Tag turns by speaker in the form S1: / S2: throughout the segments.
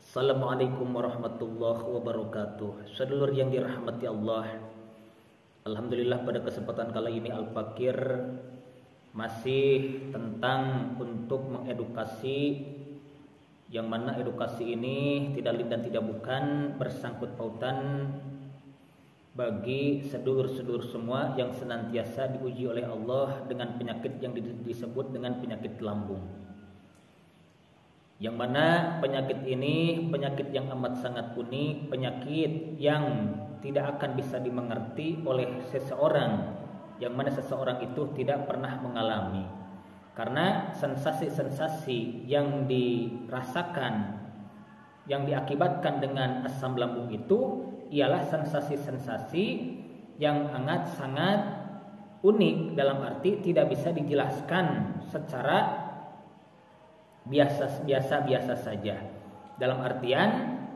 S1: Assalamualaikum warahmatullahi wabarakatuh. Sedulur yang dirahmati Allah, alhamdulillah pada kesempatan kali ini Al-Fakir masih tentang untuk mengedukasi, yang mana edukasi ini tidak lain dan tidak bukan bersangkut pautan bagi sedulur-sedulur semua yang senantiasa diuji oleh Allah dengan penyakit yang disebut dengan penyakit lambung. Yang mana penyakit ini penyakit yang amat sangat unik, penyakit yang tidak akan bisa dimengerti oleh seseorang, yang mana seseorang itu tidak pernah mengalami. Karena sensasi-sensasi yang dirasakan, yang diakibatkan dengan asam lambung itu ialah sensasi-sensasi yang sangat unik, dalam arti tidak bisa dijelaskan secara biasa saja. Dalam artian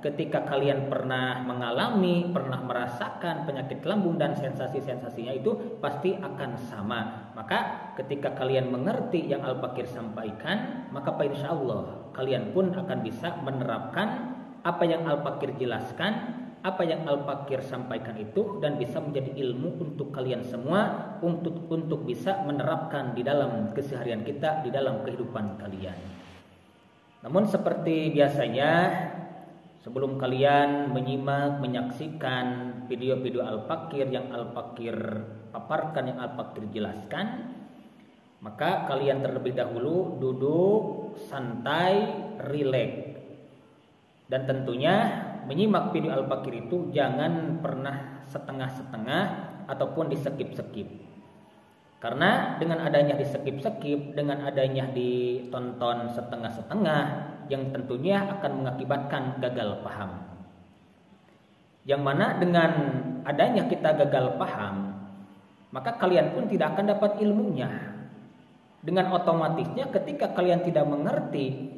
S1: ketika kalian pernah mengalami, pernah merasakan penyakit lambung dan sensasi-sensasinya itu pasti akan sama. Maka ketika kalian mengerti yang Al-Fakir sampaikan, maka insya Allah kalian pun akan bisa menerapkan apa yang Al-Fakir jelaskan, apa yang Al-Fakir sampaikan itu, dan bisa menjadi ilmu untuk kalian semua untuk bisa menerapkan di dalam keseharian kita, di dalam kehidupan kalian. Namun seperti biasanya, sebelum kalian menyaksikan video-video Al-Fakir yang Al-Fakir paparkan, yang Al-Fakir jelaskan, maka kalian terlebih dahulu duduk santai, rileks. Dan tentunya menyimak video Al-Fakir itu jangan pernah setengah-setengah ataupun di-skip. Karena dengan adanya di-skip, dengan adanya ditonton setengah-setengah, yang tentunya akan mengakibatkan gagal paham. Yang mana dengan adanya kita gagal paham, maka kalian pun tidak akan dapat ilmunya. Dengan otomatisnya ketika kalian tidak mengerti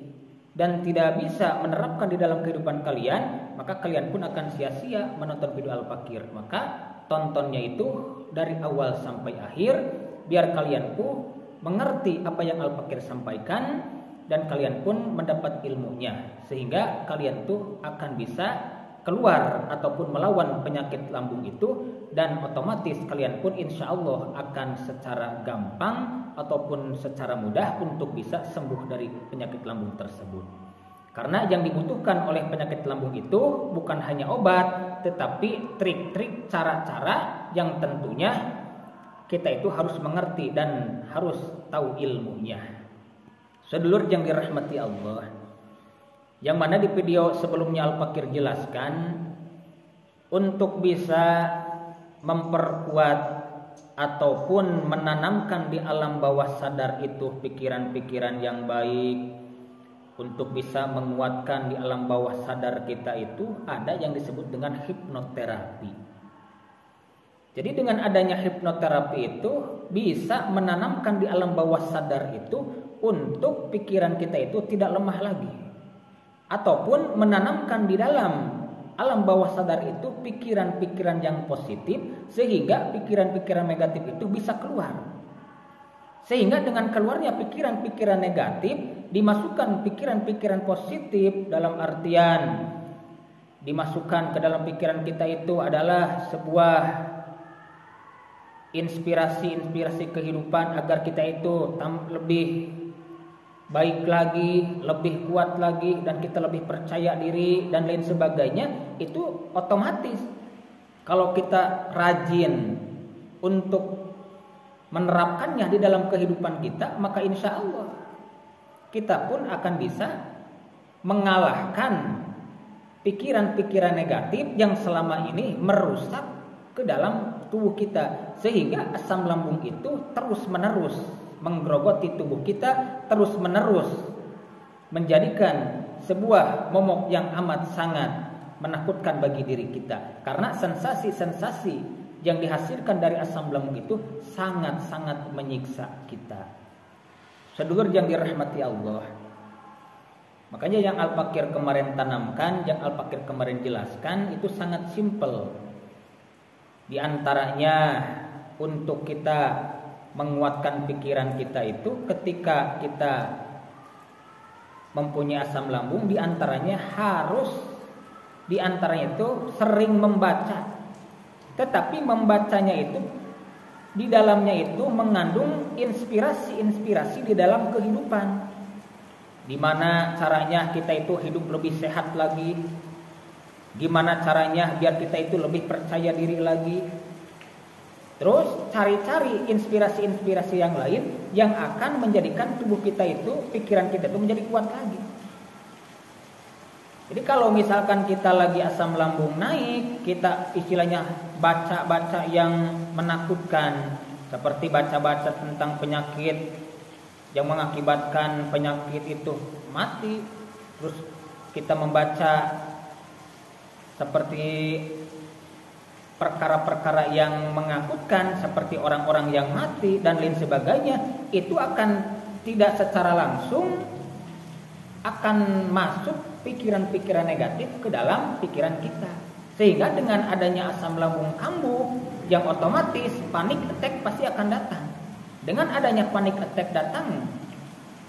S1: dan tidak bisa menerapkan di dalam kehidupan kalian, maka kalian pun akan sia-sia menonton video Al-Fakir. Maka tontonnya itu dari awal sampai akhir, biar kalian pun mengerti apa yang Al-Fakir sampaikan dan kalian pun mendapat ilmunya, sehingga kalian tuh akan bisa keluar ataupun melawan penyakit lambung itu, dan otomatis kalian pun insya Allah akan secara gampang ataupun secara mudah untuk bisa sembuh dari penyakit lambung tersebut. Karena yang dibutuhkan oleh penyakit lambung itu bukan hanya obat, tetapi trik-trik, cara-cara yang tentunya kita itu harus mengerti dan harus tahu ilmunya. Sedulur yang dirahmati Allah, yang mana di video sebelumnya Al-Fakir jelaskan, untuk bisa memperkuat ataupun menanamkan di alam bawah sadar itu pikiran-pikiran yang baik, untuk bisa menguatkan di alam bawah sadar kita itu ada yang disebut dengan hipnoterapi. Jadi dengan adanya hipnoterapi itu bisa menanamkan di alam bawah sadar itu untuk pikiran kita itu tidak lemah lagi, ataupun menanamkan di dalam alam bawah sadar itu pikiran-pikiran yang positif, sehingga pikiran-pikiran negatif itu bisa keluar. Sehingga dengan keluarnya pikiran-pikiran negatif dimasukkan pikiran-pikiran positif, dalam artian dimasukkan ke dalam pikiran kita itu adalah sebuah inspirasi kehidupan agar kita itu lebih baik lagi, lebih kuat lagi, dan kita lebih percaya diri dan lain sebagainya. Itu otomatis kalau kita rajin untuk menerapkannya di dalam kehidupan kita, maka insya Allah kita pun akan bisa mengalahkan pikiran-pikiran negatif yang selama ini merusak ke dalam tubuh kita, sehingga asam lambung itu terus-menerus menggerogoti tubuh kita, terus-menerus menjadikan sebuah momok yang amat sangat menakutkan bagi diri kita. Karena sensasi-sensasi yang dihasilkan dari asam lambung itu sangat-sangat menyiksa kita. Sedulur yang dirahmati Allah, makanya yang Al-Fakir kemarin tanamkan, yang Al-Fakir kemarin jelaskan itu sangat simpel. Di antaranya untuk kita menguatkan pikiran kita itu ketika kita mempunyai asam lambung diantaranya itu sering membaca. Tetapi membacanya itu di dalamnya itu mengandung inspirasi-inspirasi di dalam kehidupan. Gimana caranya kita itu hidup lebih sehat lagi? Gimana caranya biar kita itu lebih percaya diri lagi? Terus cari-cari inspirasi-inspirasi yang lain yang akan menjadikan tubuh kita itu, pikiran kita itu menjadi kuat lagi. Jadi kalau misalkan kita lagi asam lambung naik, kita istilahnya baca-baca yang menakutkan, seperti baca-baca tentang penyakit yang mengakibatkan penyakit itu mati. Terus kita membaca seperti perkara-perkara yang menakutkan seperti orang-orang yang mati dan lain sebagainya, itu akan tidak secara langsung akan masuk pikiran-pikiran negatif ke dalam pikiran kita. Sehingga dengan adanya asam lambung kambuh, yang otomatis panic attack pasti akan datang. Dengan adanya panic attack datang,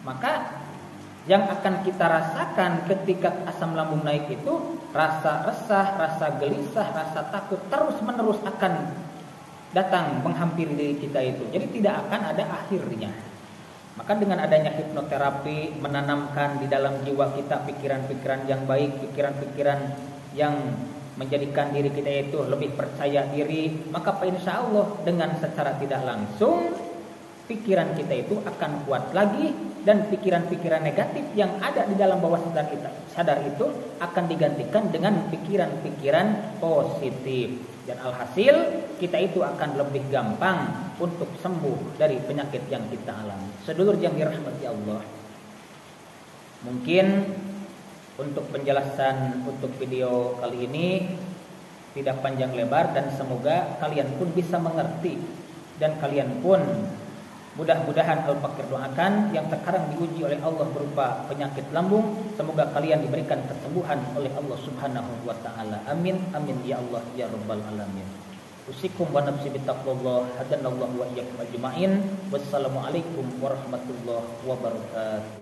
S1: maka yang akan kita rasakan ketika asam lambung naik itu rasa resah, rasa gelisah, rasa takut terus-menerus akan datang menghampiri diri kita itu. Jadi tidak akan ada akhirnya. Maka dengan adanya hipnoterapi menanamkan di dalam jiwa kita pikiran-pikiran yang baik, pikiran-pikiran yang menjadikan diri kita itu lebih percaya diri, maka insya Allah dengan secara tidak langsung pikiran kita itu akan kuat lagi, dan pikiran-pikiran negatif yang ada di dalam bawah sadar itu akan digantikan dengan pikiran-pikiran positif. Dan alhasil kita itu akan lebih gampang untuk sembuh dari penyakit yang kita alami. Sedulur yang dirahmati Allah, mungkin untuk penjelasan untuk video kali ini tidak panjang lebar, dan semoga kalian pun bisa mengerti, dan kalian pun mudah-mudahan Al-Fakir doakan yang sekarang diuji oleh Allah berupa penyakit lambung, semoga kalian diberikan kesembuhan oleh Allah Subhanahu wa taala. Amin amin ya Allah ya rabbal alamin. Usikum wa nafsi bittaqwallah, hadanallahu wa iyyakum ajmain. Wassalamualaikum warahmatullahi wabarakatuh.